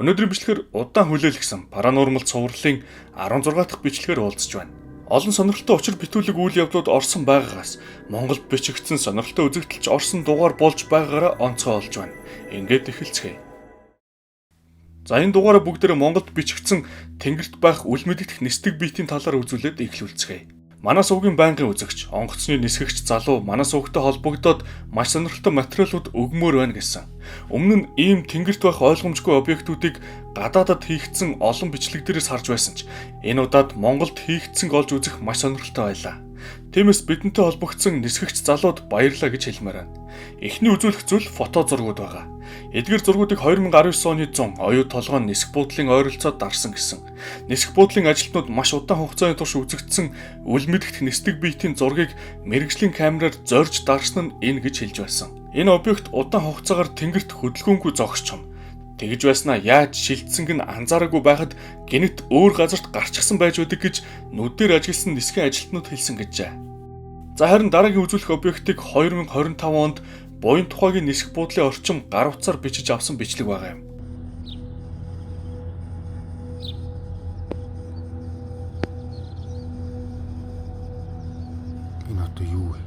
Өнөөдрийн бичлэгээр удаан хүлээлгэсэн паранормал цувралын 16 дахь бичлэгээр уулзж байна. Олон сонирхолтой учир битүүлэг үйл явдлууд орсон байгаагаас Монголд бичигдсэн сонирхолтой үзэгдэлч орсон дугаар болж байгаагаараа онцгой олж байна. Ингээд эхэлцгээе. За энэ дугаараа бүгдээрээ Монголд бичигдсэн тэнгэрт байх үл мэдэгдэх нисдэг биетийн талаар үзүүлээд эхлүүлцгээе. Манай сувгийн байнгын үзэгч, онгоцны нисгэгч залуу манай сувгтай холбогдоод маш сонирхолтой материалууд өгмөр байна гэсэн. Өмнө нь ийм тэнгэрт байх ойлгомжгүй объектуудыг гадаадад хийгдсэн олон бичлэг дээрээс харж байсан ч энэ удаад Монголд хийгдсэнг олж үзэх маш сонирхолтой байлаа. Тиймээс бидэнтэй холбогдсон нисгэгч залууд баярлалаа гэж хэлмээр байна. Эхний үзүүлэх зүйл фото зургууд байгаа. Эдгээр зургуудыг 2019 оны 100 оюу толгойн нисэх буудлын ойролцоод дарсан гэсэн. Нисэх буудлын ажилтнууд маш удаан хугацааны турш үзэгдсэн үл мэдэгдэх нисдэг биетийн зургийг мэрэгжлийн камераар зорж дарсан нь энэ гэж хэлж байсан. Энэ объект удаан хугацаагаар тэнгэрт хөдөлгөөнгүй зогсож байна. Тэгж байснаа яаж шилжсэнг нь анзаараагүй байхад гэнэт өөр газарт гарчихсан байж үдэг гэж нүдээр ажигласан нисхийн ажилтнууд хэлсэн гэжээ. За харин дараагийн үзүүлэх объектыг 2025 онд буян тухайгийн нисэх буудлын орчим гар утсаар бичиж авсан бичлэг байгаа юм. Энэ одоо юу вэ?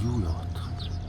Юу яваад байгаа юм?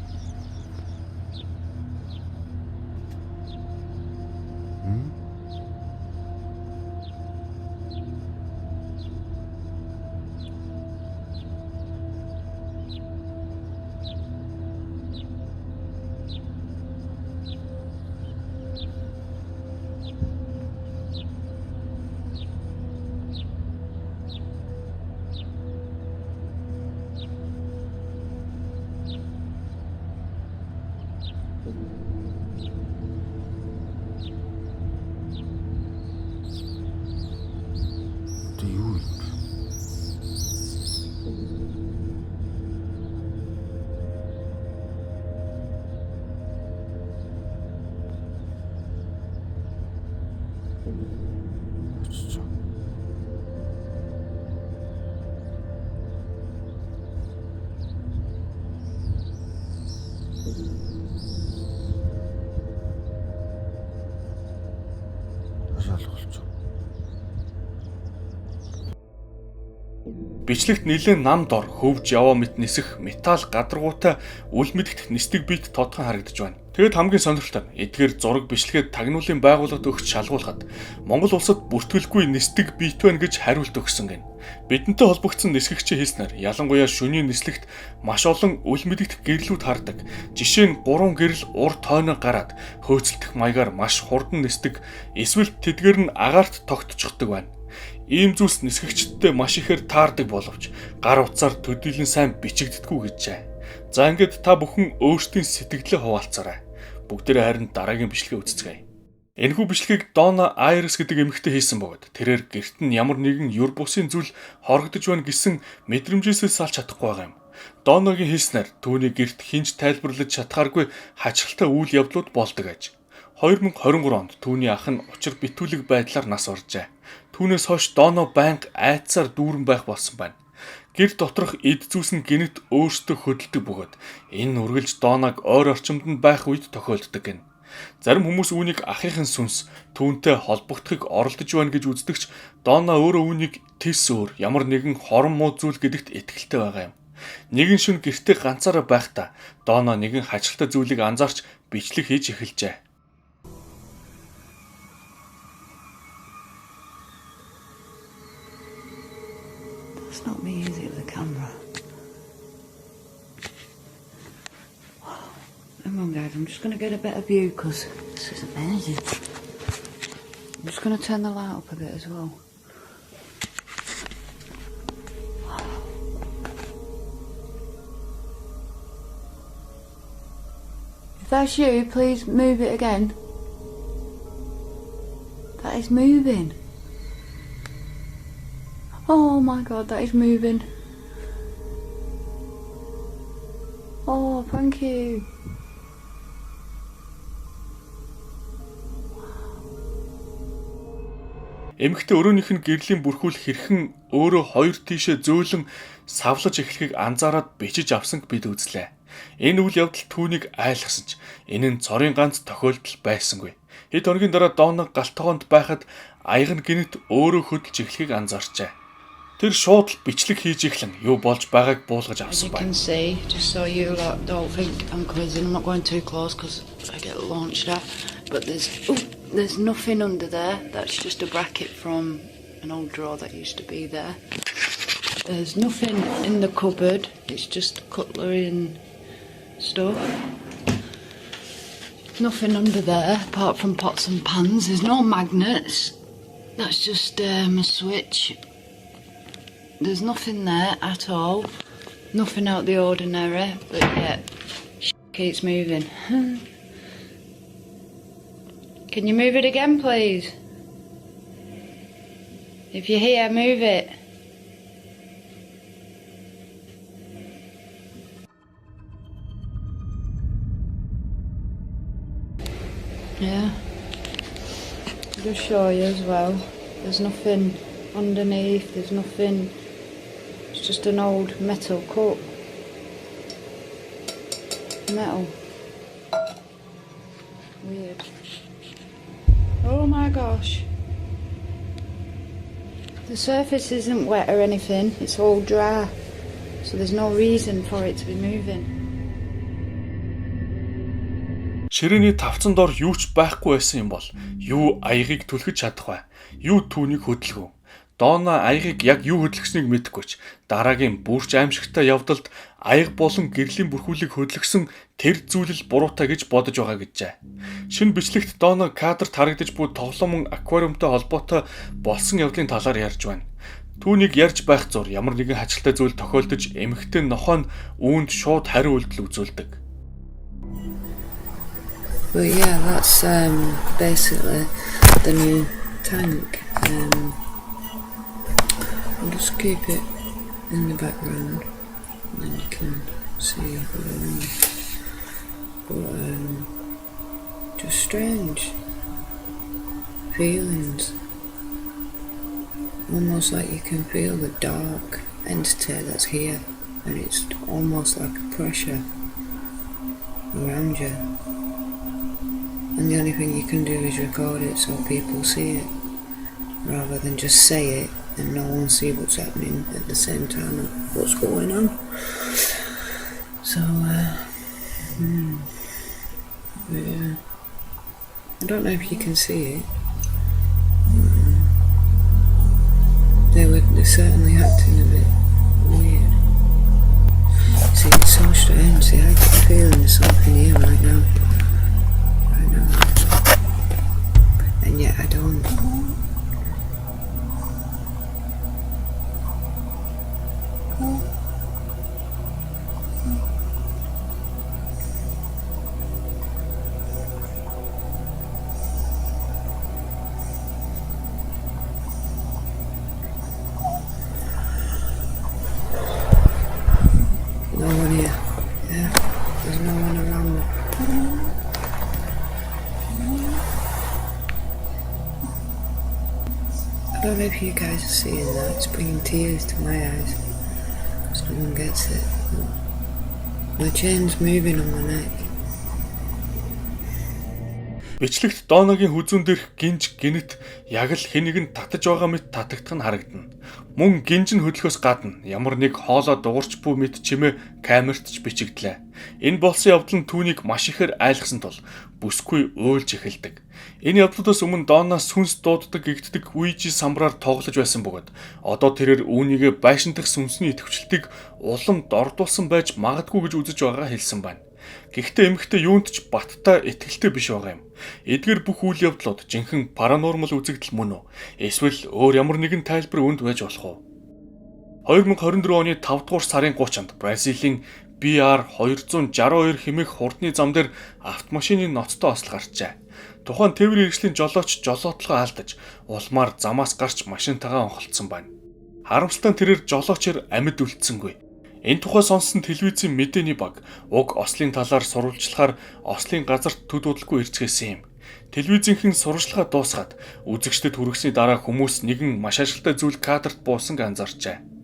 Бичлэгт нэлээд нам дор хөвж яваа мэт нисэх металл гадаргуутай үл мэдэгдэх нисдэг биет тодхон харагдаж байна. Тэгэд хамгийн сонирхолтой нь эдгээр зураг бичлэгээд тагнуулын байгууллагад өгч шалгуулахад Монгол улсад бүртгэлгүй нисдэг биет байна гэж хариулт өгсөн гэн. Бидэнтэй холбогдсон нисгэгчийн хэлснээр ялангуяа шөнийн нислэгт маш олон үл мэдэгдэх гэрлүүд хардаг. Жишээ нь 3 гэрэл урд хойноо гараад хөөцөлдөх маягаар маш хурдан нисдэг, эсвэл тэдгээр нь агаарт тогтчихдог байна. Ийм зүйлс нисгэгчдтэй маш ихээр таардаг боловч гар утсаар төдийлөн сайн бичигддэггүй гэжээ. За ингээд та бүхэн өөрсдийн сэтгэлээ хуваалцаарай. Бүгдээрээ харин дараагийн бичлэгээ үзцгээе. Энэхүү бичлэгийг Дона Айрис гэдэг эмэгтэй хийсэн бөгөөд тэрээр гэрт нь ямар нэгэн юр бусын зүйл хорогдож байна гэсэн мэдрэмжээсээ салж чадахгүй байгаа юм. Доногийн хэлснээр түүний гэрт хинж тайлбарлаж чадхааргүй хачирхалтай үйл явдлууд болдог аж. 2023 онд түүний ах нь учир битүүлэг байдлаар нас оржээ. Түүнээс хойш Доно байнга айдсаар дүүрэн байх болсон байна. Гэр доторх эд зүйлс нь гэнэт өөртөө хөдөлдөг бөгөөд энэ үргэлж Доног ойр орчимд нь байх үед тохиолддог гэнэ. Зарим хүмүүс үүнийг ахыхын сүнс түүнтэй холбогдохыг оролдож байна гэж үздэгч Доно өөрөө үүнийг тис өөр ямар нэгэн хорон муу зүйл гэдэгт итгэлтэй байгаа юм. Нэгэн шөнө гэртээ ганцаараа байхдаа Доно нэгэн хачирхалтай зүйлийг анзаарч бичлэг хийж эхэлжээ. It's not me, is it, with the camera? Hang on, guys, I'm just going to get a better view because this is amazing. I'm just going to turn the light up a bit as well. If that's you, please move it again. That is moving. Oh my god, that is moving. Oh, thank you. Эмэгтэй өрөөнийх нь гэрлийн бүрхүүл хэрхэн өөрөө хоёр тийшээ зөөлөн савлаж эхлэхийг анзаараад бичиж авсанг бид үзлээ. Энэ үйл явдал түүнийг айлгсан ч энэ нь цорын ганц тохиолдол байсангүй. Хэд хоногийн дараа Донна галтгоонд байхад аяг нь гинэт өөрөө хөдөлж эхлэхийг анзаарчээ. Тэр шууд л бичлэг хийж эхлэн юу болж байгааг буулгаж As you авсан байна. can see, just so you lot don't think I'm quizzing, I'm not going too close because I get launched at. But there's nothing under there. That's just a bracket from an old drawer that used to be there. There's nothing in the cupboard. It's just cutlery and stuff. Nothing under there apart from pots and pans. There's no magnets. That's just a switch. There's nothing there at all. Nothing out the ordinary, but yeah, keeps moving. Can you move it again, please? If you're here, move it. Yeah. I'll just show you as well. There's nothing underneath, there's nothing. It's just an old metal cup. Metal. Weird. Oh my gosh. The surface isn't wet or anything, it's all dry. So there's no reason for it to be moving. Ширээний тавцан дор юу ч байхгүй байсан юм бол юу аягийг түлхэж чадах вэ? Юу түүнийг хөдөлгөв? Донна аягийг яг юу хөдлөснийг мэдэхгүй ч дараагийн бүрч аимшигтай явдалд аяг болон гэрлийн бүрхүүлийг хөдлөсөн тэр зүйлэл буруутай гэж бодож байгаа гэжээ. Шинэ бичлэгт Донна кадрт харагдаж буй тоглоомон аквариумтай холбоотой болсон явдлын талаар ярьж байна. Түүнийг ярьж байх зур ямар нэгэн хачлалтай зүйл тохиолдож эмэгтэй нохоо нь үүнд шууд хариу үйлдэл үзүүлдэг. But yeah, that's basically the new tank. I'll just keep it in the background and then you can see what I mean. But just strange feelings. Almost like you can feel the dark entity that's here and it's almost like a pressure around you. And the only thing you can do is record it so people see it, rather than just say it and no one see what's happening at the same time of what's going on. So, yeah. I don't know if you can see it. They're certainly acting a bit weird. See, it's so strange. See, I get the feeling there's something here right now. And yet I don't. No one here. Yeah, there's no one around me. I don't know if you guys are seeing that, it's bringing tears to my eyes. So no one gets it. My chain's moving on my neck. Бичлэгт Доннагийн хүзүүн дээрх гинж гинэт яг л хэнийг нь татаж байгаа мэт татагдах нь харагдана. Мөн гинж нь хөдлөхөөс гадна ямар нэг хоолоо дуурч буй мэт чимээ камерт ч бичигдлээ. Энэ болсон явдал нь түүнийг маш ихээр айлгсан тул бүсгүй уйлж эхэлдэг. Энэ явдлуудаас өмнө Донна сүнс дууддаг гэгддэг Ouija самбараар тоглож байсан бөгөөд одоо тэрээр үүнийгээ байшин дахь сүнсний идэвхжлтийг улам дордуулсан байж магадгүй гэж үзэж байгаа хэлсэн байна. Гэхдээ эмэгтэй юунд ч баттай итгэлтэй биш байгаа юм. Эдгээр бүх үйл явдлууд жинхэнэ паранормал үзэгдэл мөн үү? Эсвэл өөр ямар нэгэн тайлбар үүнд байж болох уу? 2024 оны 5 дугаар сарын 30-нд Бразилийн BR-262 хэмээх хурдны зам дээр автомашины ноцтой осол гарчээ. Тухайн тээврийн хэрэгслийн жолооч жолоотлогоо алдаж улмаар замаас гарч машинтайгаа онхолцсон байна. Харамсалтай нь тэрээр жолоочоор амьд үлдсэнгүй. Энэ тухай сонссон телевизийн мэдээний баг уг ослын талаар сурвалжлахаар ослын газарт төд удалгүй ирцгээсэн юм. Телевизийнхэн сурвалжлагаа дуусгаад үзэгчдэд хүргэсний дараа хүмүүс нэгэн маш ашигтай зүйл кадрт буусныг анзаарчээ.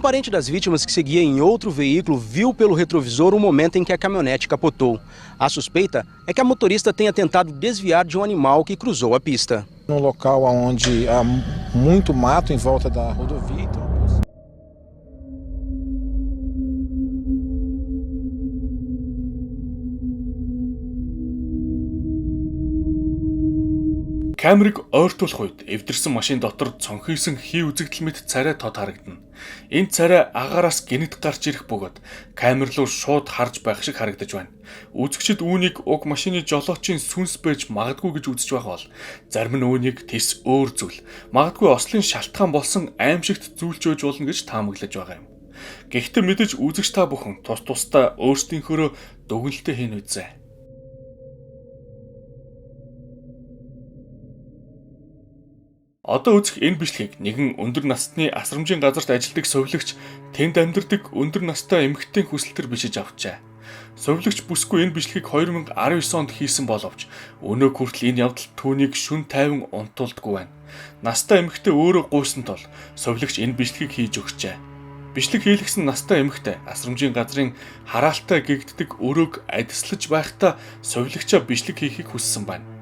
Parente das vítimas que seguia em outro veículo viu pelo retrovisor o momento em que a caminhonete capotou. A suspeita é que a motorista tenha tentado desviar de um animal que cruzou a pista. No local onde há muito mato em volta da rodovia, então... Камерыг ойртуулах үед эвдэрсэн машин дотор цонхийсэн хий үзэгдэл мэт царай тод харагдана. Энэ царай агаараас гинэт гарч ирэх бөгөөд камер руу шууд харж байх шиг харагдаж байна. Үзэгчид үүнийг уг машины жолоочийн сүнс байж магадгүй гэж үзэж байх бол зарим нь үүнийг тэс өөр зүйл, магадгүй ослын шалтгаан болсон аимшигт зүйлж байж болно гэж таамаглаж байгаа юм. Гэхдээ мэдээж үзэгч та бүхэн тус тусдаа өөрсдийнхөө дүгнэлтээ хийн үзье. Одоо үзэх энэ бичлэгийг нэгэн өндөр насны асрамжийн газарт ажилладаг сувилагч тэнд амьдардаг өндөр настай эмэгтэйн хүсэлтээр бичиж авчээ. Сувилагч бүсгүй энэ бичлэгийг 2019 онд хийсэн боловч өнөө хүртэл энэ явдал түүнийг шүн тайван унтуулдаггүй байна. Настай эмэгтэй өөрөө гуйсан тул сувилагч энэ бичлэгийг хийж өгчээ. Бичлэг хийлгсэн настай эмэгтэй асрамжийн газрын хараалтай гэгддэг өрөөг адислаж байхдаа сувилагчаа бичлэг хийхийг хүссэн байна.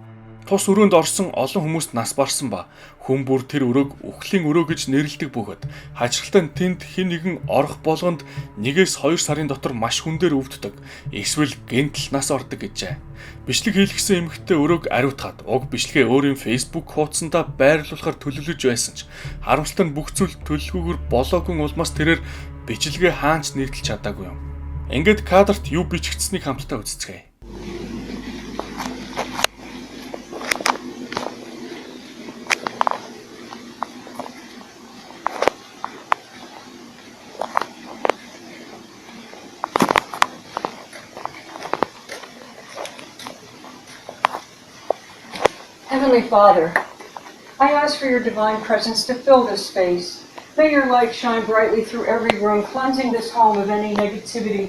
Тус өрөөнд орсон олон хүмүүст нас барсан ба хүн бүр тэр өрөөг үхлийн өрөө гэж нэрлэдэг бөгөөд хачирхалтай тэнд хэн нэгэн орох болгонд 1-2 сарын дотор маш хүн дээр өвддөг. Эсвэл гэнтэл нас ордог гэжээ. Бичлэг хийлгсэн эмэгтэй өрөөг ариутгаад уг бичлэгээ өөрийн Facebook хуудсандаа байрлуулахар төлөвлөж байсан ч харамсалтай нь бүх зүйл төлөвлөгөөгөр болоогүй улмаас тэрээр бичлэгээ хаанч нэгдэлж чадаагүй юм. Ингээд кадрт юу бичигдсэнийг хамтдаа үзцгээе. Heavenly Father, I ask for your divine presence to fill this space. May your light shine brightly through every room, cleansing this home of any negativity,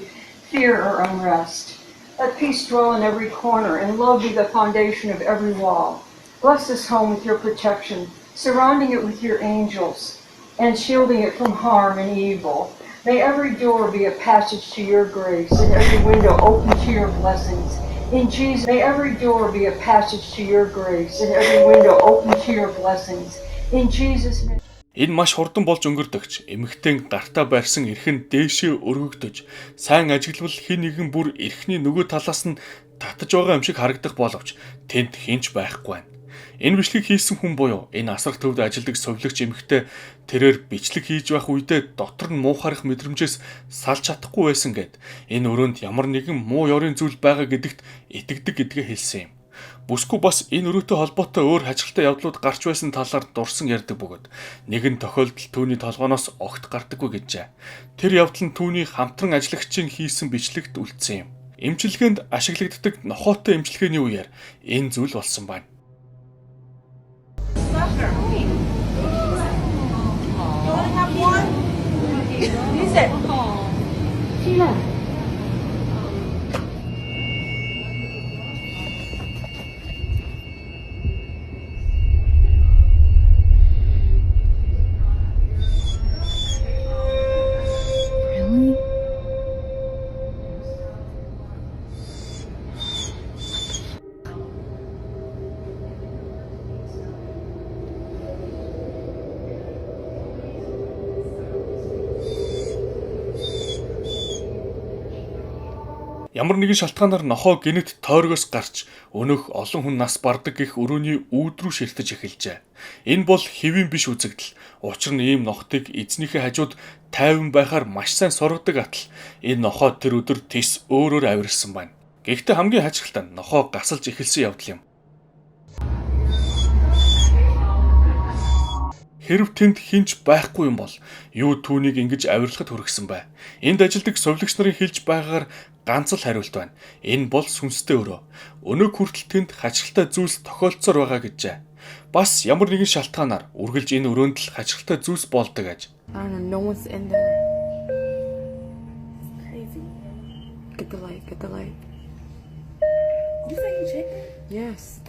fear, or unrest. Let peace dwell in every corner and love be the foundation of every wall. Bless this home with your protection, surrounding it with your angels, and shielding it from harm and evil. May every door be a passage to your grace and every window open to your blessings. In Jesus, may every door be a passage to your grace and every window open to your blessings. In Jesus' name. Энэ маш хурдан болж өнгөрдөгч эмэгтэйн гартаа барьсан эрхэн дээшээ өргөгдөж сайн ажиглавал хэн нэгэн бүр эрхний нөгөө талаас нь татаж байгаа юм шиг харагдах боловч тэнд хинч байхгүй байна. Энэ бичлэг хийсэн хүн буюу энэ асрах төвд ажилладаг сувилагч эмэгтэй тэрээр бичлэг хийж байх үедээ дотор нь муу харах мэдрэмжээс салж чадахгүй байсан гэд энэ өрөөнд ямар нэгэн муу ёрын зүйл байгаа гэдэгт итгэдэг гэдгээ хэлсэн юм. Бүсгүй бас энэ өрөөтэй холбоотой өөр хачирхалтай явдлууд гарч байсан талаар дурсан ярьдаг бөгөөд нэгэн тохиолдол түүний толгооноос огт гардаггүй гэжээ. Тэр явдал нь түүний хамтран ажиллагчийн хийсэн бичлэгт үлдсэн юм. Эмчилгээнд ашиглагддаг нохоотой эмчилгээний үеэр энэ зүйл болсон байна. Ямар нэгэн шалтгаанаар нохоо гинэт тойргоос гарч өнөөх олон хүн нас бардаг гэх өрөөний үүд рүү ширтэж эхэлжээ. Энэ бол хэвийн биш үзэгдэл. Учир нь ийм нохтыг эзнийхээ хажууд тайван байхаар маш сайн сургадаг атал энэ нохоо тэр өдөр тис өөрөөр авирсан байна. Гэхдээ хамгийн хачирхалтай нь нохоо гасалж эхэлсэн явдал юм. Хэрв тэнд хинч байхгүй юм бол юу түүнийг ингэж авирлахад хүргэсэн бай. Энд ажилдаг сувилагч нарын хэлж байгаагаар ганц л хариулт байна. Энэ бол сүнстэй өрөө. Өнөө хүртэл тэнд хачирхалтай зүйлс тохиолдсоор байгаа гэжээ. Бас ямар нэгэн шалтгаанаар үргэлж энэ өрөөнд л хачирхалтай зүйлс болдог аж. I don't know, no one's in there. It's crazy. Get the light, get the light. Yes.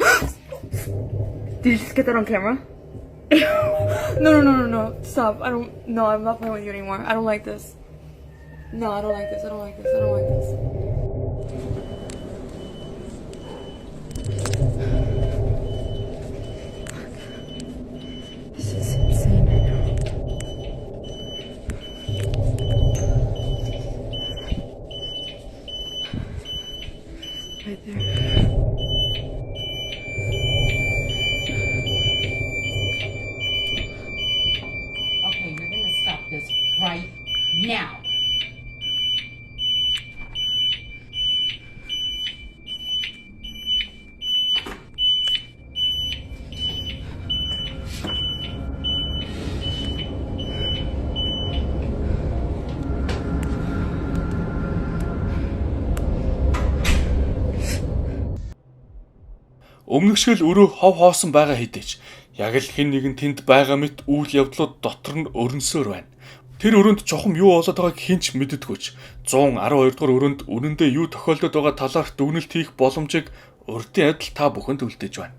Did you just get that on camera? No. Stop. No, I'm not playing with you anymore. I don't like this. No, I don't like this. I don't like this. I don't like this. This is insane right now. Right there. Okay, you're gonna stop this right now. Өмнөх шиг л өрөө хов хоосон байгаа хэдий ч яг л хэн нэгэн тэнд байгаа мэт үйл явдлууд дотор нь өрнсөөр байна. Тэр өрөөнд чухам юу болоод байгааг хинч мэддэггүйч 112 дугаар өрөөнд үнэндээ юу тохиолдод байгаа талаарх дүгнэлт хийх боломжийг урдын адил та бүхэнд үлдээж байна.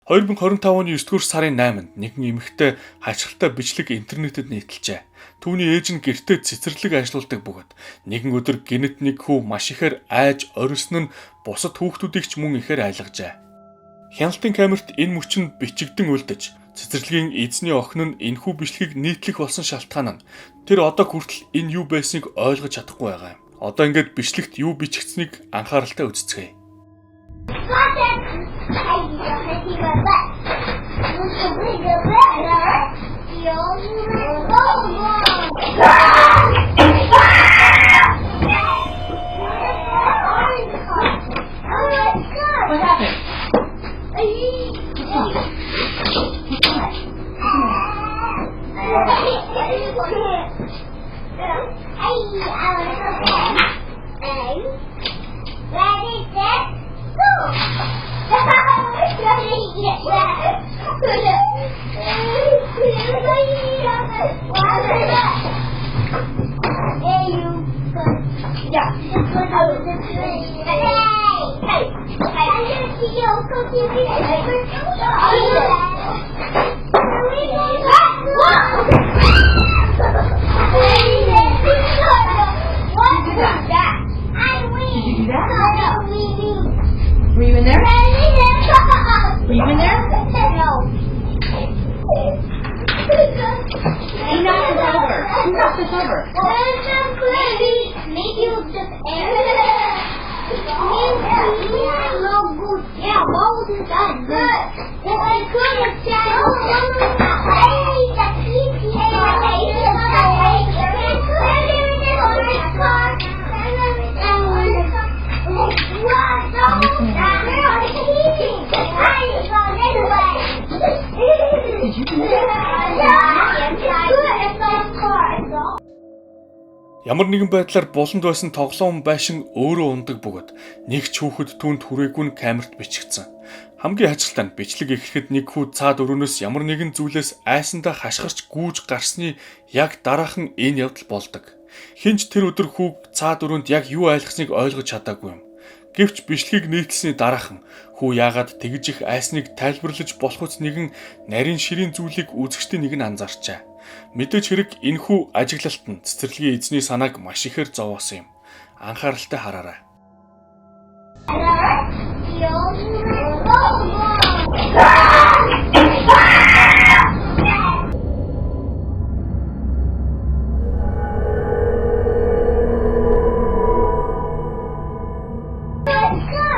(2025) оны 9-р сарын 8-нд нэгэн эмэгтэй хачиртай бичлэг интернетэд нийтэлжээ. Түүний ээж нь гэртээ цэцэрлэг ажиллаулдаг бөгөөд нэгэн өдөр гинэт нэг хүү маш ихээр айж орилсон нь бусад хүүхдүүдийг ч мөн ихээр айлгажээ. Хяналтын камерт энэ мөчн бичигдэн үлдэж, цэцэрлэгийн эзний охин нь энэхүү бичлэгийг нийтлэх болсон шалтгаан нь тэр одоо хүртэл энэ юу байсныг ойлгож чадахгүй байгаа юм. Одоо ингээд бичлэгт юу бичигдсэнийг анхааралтай үзцгээе. What happened? Were you in there? Were you in there? No. Who knocked this over? Who knocked this over? Maybe it was just air. No good. Yeah, what was it done? Good. Well, I could have said, Did you do Ямар нэгэн байдлаар буланд байсан тоглоом байшин өөрөө ундаг бөгөөд нэг ч хүүхэд түүнд хүрээгүй нь камерт бичигдсэн. Хамгийн хачиртай нь бичлэг эхлэхэд нэг хүү цаад өрөөнөөс ямар нэгэн зүйлээс айсандаа хашгирч гүүж гарсны яг дараахан энэ явдал болдог. Хинч тэр өдөр хүүг цаад өрөөнд яг юу айлгасныг ойлгож чадаагүй юм. Гэвч бичлэгийг нийтлсэний дараахан хүү яагаад тэгж их айсныг тайлбарлаж болох үс нэгэн нарийн ширийн зүйлийг үзэгчдийн нэг нь анзаарчаа. Мэдээж хэрэг энэхүү ажиглалт нь цэцэрлэгийн эзний санааг маш ихээр зовоосон юм. Анхааралтай хараарай.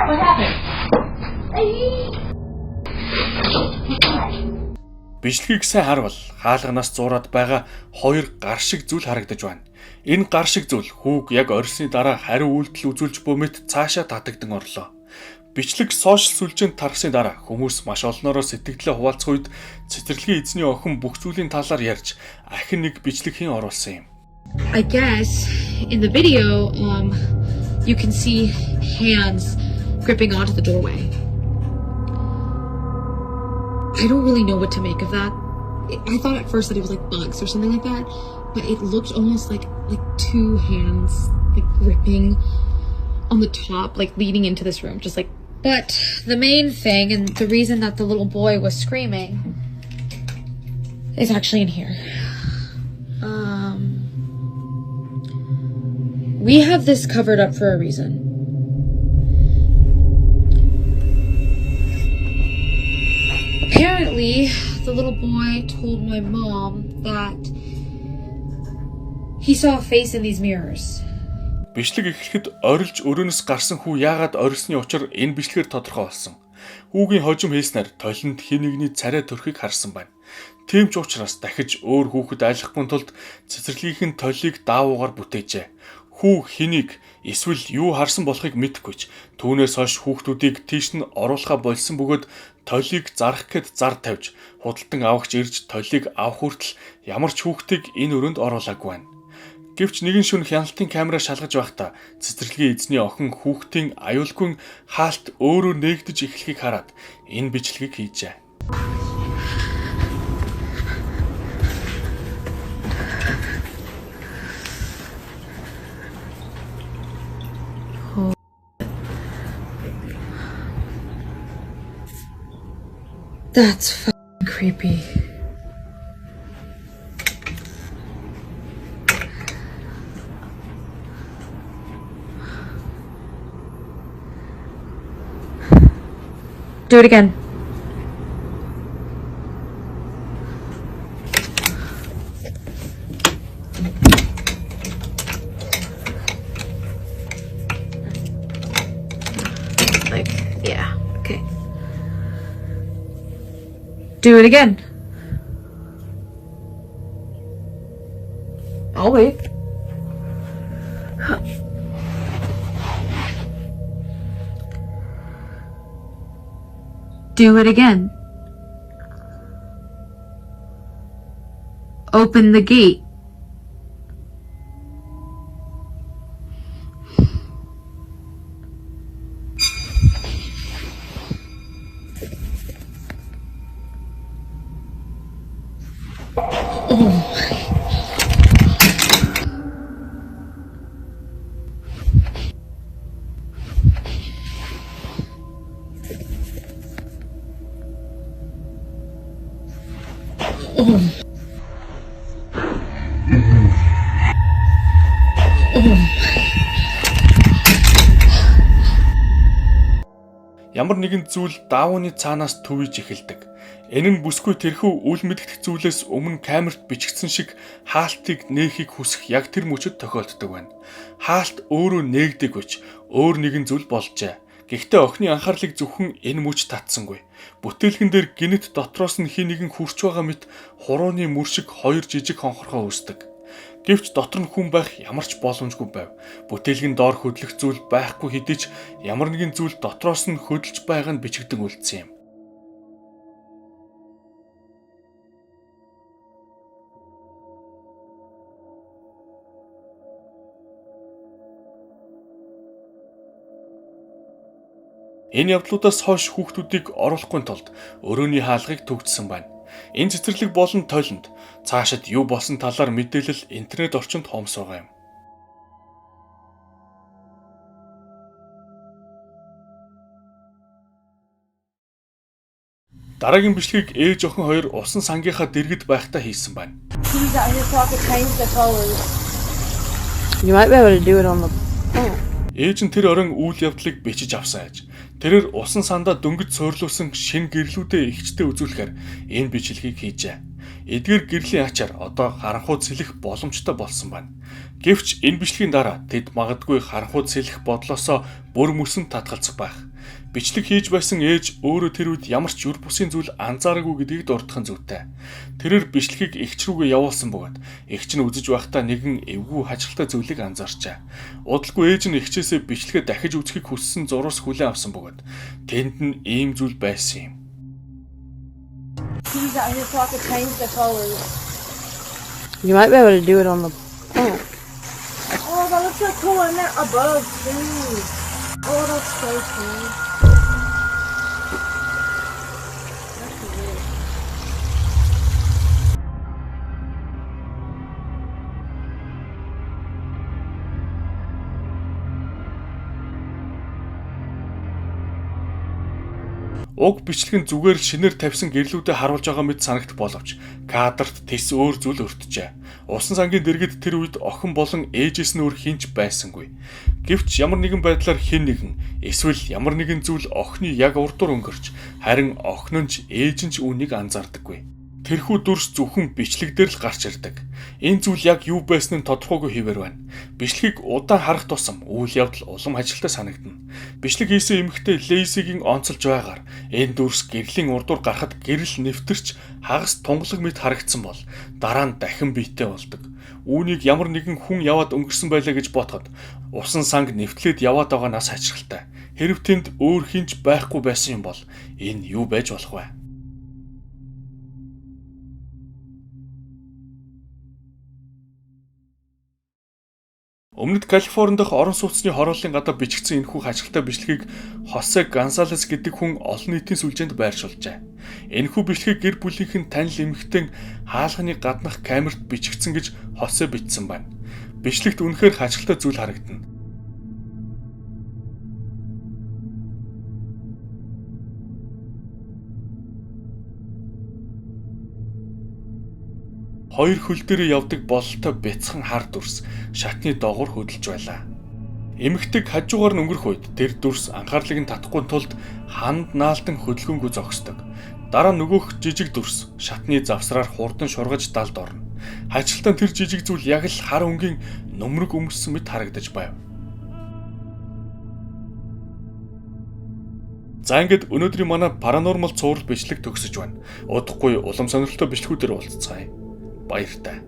What happened? Бичлэгийг сайн харвал хаалганаас зураад байгаа хоёр гар шиг зүйл харагдаж байна. Энэ гар шиг зүйл хүүг яг орсны дараа хариу үйлдэл үзүүлж бөмбөт цаашаа татагдан орлоо. Бичлэг сошиал сүлжээнд тархсны дараа хүмүүс маш олноороо сэтгэлдээ хуваалцах үед цэцэрлэгийн эзний охин бүх зүйлийн талаар ярьж ахин нэг бичлэг хийн оруулсан юм. I guess in the video you can see hands gripping onto the doorway. I don't really know what to make of that. I thought at first that it was like bugs or something like that, but it looked almost like two hands like gripping on the top, like leading into this room, just like. But the main thing and the reason that the little boy was screaming is actually in here. We have this covered up for a reason. Apparently, the little boy told my mom that he saw a face in these mirrors. Бичлэг эхлэхэд орилж өрөөнөөс гарсан хүү яагаад орилсны учир энэ бичлэгээр тодорхой болсон. Хүүгийн хожим хийснээр толинд хин нэгний царай төрхийг харсан байна. Тийм ч учраас дахиж өөр хүүхэд айлахгүй тулд цэцэрлэгийнхэн толийг даавуугаар бүтээжээ. Хүү хэнийг эсвэл юу харсан болохыг мэдэхгүй ч түүнээс хойш хүүхдүүдийг тийш нь оруулахаа болсон бөгөөд толийг зарах гэд зар тавьж худалдан авахч ирж толийг авах хүртэл ямар ч хүүхдийг энэ өрөөнд оруулаагүй байна. Гэвч нэгэн шөнө хяналтын камера шалгаж байхдаа цэцэрлэгийн эзний охин хүүхдийн аюулгүй хаалт өөрөө нээгдэж эхлэхийг хараад энэ бичлэгийг хийжээ. That's fucking creepy. Do it again. Like, yeah, okay. Do it again. I'll wait. Do it again. Open the gate. Ямар нэгэн зүйл даавууны цаанаас төвөж эхэлдэг. Энэ нь бүсгүй тэрхүү үл мэдэгдэх зүйлээс өмнө камерт бичигдсэн шиг хаалтыг нээхийг хүсэх яг тэр мөчөд тохиолддог байна. Хаалт өөрөө нээгдэгвч өөр нэгэн зүйл болжээ. Гэхдээ охины анхаарлыг зөвхөн энэ мөч татсангүй. Бүтээлгэн дээр гинэт дотроос нь хин нэгэн хурч байгаа мэт хурууны мөр шиг хоёр жижиг хонхорхоо үүсдэг. Гэвч дотор нь хүн байх ямар ч боломжгүй байв. Бүтээлгэн доор хөдлөх зүйл байхгүй хэдий ч ямар нэгэн зүйл дотроос нь хөдөлж байгаа нь бичигдэн үлдсэн юм. Энэ явдлуудаас хойш хүүхдүүдийг оруулахгүй тулд өрөөний хаалгыг төгжсөн байна. Энэ цэцэрлэг болон толинд цаашид юу болсон талаар мэдээлэл интернет орчинд хомс байгаа юм. Дараагийн бичлэгийг ээж охин хоёр усан сангийнхаа дэргэд байхдаа хийсэн байна. You might be able to do it on the Ээж нь тэр орон үйл явдлыг бичиж авсан аж. Тэрээр усан сандаа дөнгөж суурлуулсан шин гэрлүүдээ ихчтэй үзүүлэхээр энэ бичлэгийг хийжээ. Эдгээр гэрлийн ачаар одоо харанхуйд сэлэх боломжтой болсон байна. Гэвч энэ бичлэгийн дараа тэд магадгүй харанхуйд сэлэх бодлосоо бүр мөсөн татгалзах байх. Бичлэг хийж байсан ээж өөрөө тэр үед ямар ч юр бусын зүйл анзаараагүй гэдгийг дурдах нь зүйтэй. Тэрээр бичлэгийг эгч рүүгээ явуулсан бөгөөд эгч нь үзэж байхдаа нэгэн эвгүй хачиртай зүйлийг анзаарчаа. Удалгүй ээж нь эгчээсээ бичлэгээ дахиж үзэхийг хүссэн зурвас хүлээн авсан бөгөөд тэнд нь ийм зүйл байсан юм. You might be able to do it on the Oh, that looks so cool. And they're above too. Oh, that's so cool. That's weird. Уг бичлэг нь зүгээр шинээр тавьсан гэрлүүдэд харуулж байгаа мэт санагд боловч кадрт тэс өөр зүйл өртжээ. Усан сангийн дэргэд тэр үед охин болон ээжээс нь өөр хинч байсангүй. Гэвч ямар нэгэн байдлаар хэн нэгэн эсвэл ямар нэгэн зүйл охины яг урдуур өнгөрч харин охин нь ч ээж нь ч үүнийг анзаардаггүй. Тэрхүү дүрс зөвхөн бичлэг дээр л гарч ирдэг. Энэ зүйл яг юу байсан нь тодорхойгүй хэвээр байна. Бичлэгийг удаан харах тусам үйл явдал улам ажилтаа санагдана. Бичлэг хийсэн эмэгтэй Лейсигийн онцолж байгаар энэ дүрс гэрлийн урдуур гарахад гэрэл нэвтэрч хагас тунгалаг мэт харагдсан бол дараа нь дахин биетэй болдог. Үүнийг ямар нэгэн хүн яваад өнгөрсөн байлаа гэж бодоход усан санг нэвтлээд яваад байгаанаас хачирхалтай. Хэрв тэнд өөр хинч байхгүй байсан юм бол энэ юу байж болох вэ? Өмнөд Калифорни дахь орон сууцны хорооллын гадаа бичигдсэн энэхүү хачирхалтай бичлэгийг Хосе Гонсалес гэдэг хүн олон нийтийн сүлжээнд байршуулжээ. Энэхүү бичлэгийг гэр бүлийнхэн танил эмэгтэй хаалганы гаднах камерт бичигдсэн гэж Хосе бичсэн байна. Бичлэгт үнэхээр хачирхалтай зүйл харагдана. Хоёр хөл дээрээ явдаг бололтой бяцхан хар дүрс шатны доогуур хөдөлж байлаа. Эмэгтэйг хажуугаар нь өнгөрөх үед тэр дүрс анхаарлыг нь татахгүй тулд ханд наалтан хөдөлгөөнгөө зогсдог. Дараа нөгөөх жижиг дүрс шатны завсраар хурдан шургаж далд орно. Хачилтан тэр жижиг зүйл яг л хар өнгийн нөмрөг өмссөн мэт харагдаж байв. За ингээд өнөөдрийн манай паранормал цуврал бичлэг төгсөж байна. Удахгүй улам сонирхолтой бичлэгүүдээр уулзцгаая. Баяртай.